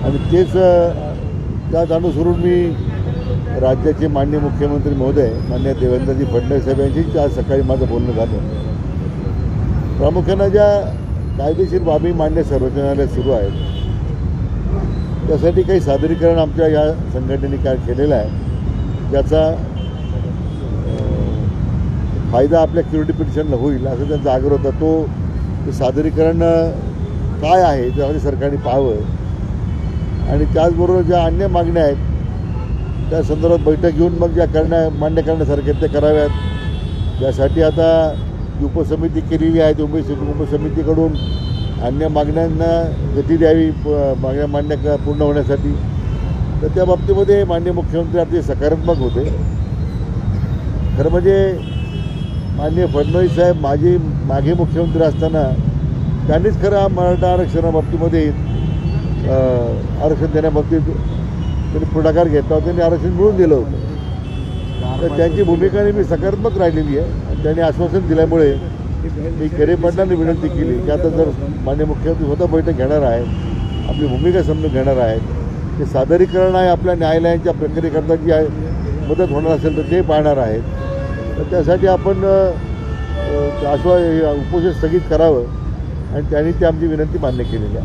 आणि तेच त्याच अनुसरून मी राज्याचे माननीय मुख्यमंत्री महोदय माननीय देवेंद्रजी फडणवीस साहेब यांची आज सकाळी माझं बोलणं झालं. प्रामुख्यानं ज्या कायदेशीर बाबी मान्य सर्वोच्च न्यायालयात सुरू आहेत त्यासाठी काही सादरीकरण आमच्या या संघटनेने काय केलेलं आहे, ज्याचा फायदा आपल्या क्युरिटी पिटिशनला होईल असं त्यांचा आग्रह होता. ते सादरीकरण काय आहे त्यासाठी सरकारने पाहावं आणि त्याचबरोबर ज्या अन्य मागण्या आहेत त्या संदर्भात बैठक घेऊन मग ज्या मान्य करण्यासारख्या त्या कराव्यात. त्यासाठी आता उपसमिती केलेली आहे. उपसमितीकडून अन्य मागण्यांना गती द्यावी मागण्या मान्य पूर्ण होण्यासाठी. तर त्या बाबतीमध्ये माननीय मुख्यमंत्री अगदी सकारात्मक होते. खरं म्हणजे माननीय फडणवीस साहेब मागे मुख्यमंत्री असताना त्यांनीच खरं मराठा आरक्षणाबाबतीमध्ये आरक्षण देण्याबाबतीत त्यांनी पुढाकार घेतला होता. त्यांनी आरक्षण मिळवून दिलं होतं. तर त्यांची भूमिका नेहमी सकारात्मक राहिलेली आहे. त्यांनी आश्वासन दिल्यामुळे मी खरे पाटलांनी विनंती केली की आता जर माननीय मुख्यमंत्री स्वतः बैठक घेणार आहेत, आपली भूमिका समजून घेणार आहेत, ते सादरीकरण आहे आपल्या न्यायालयांच्या प्रक्रियेकरता जी मदत होणार असेल तर ते पाहणार आहेत. तर त्यासाठी आपण उपोषण स्थगित करावं आणि त्यांनी ती आमची विनंती मान्य केलेली आहे.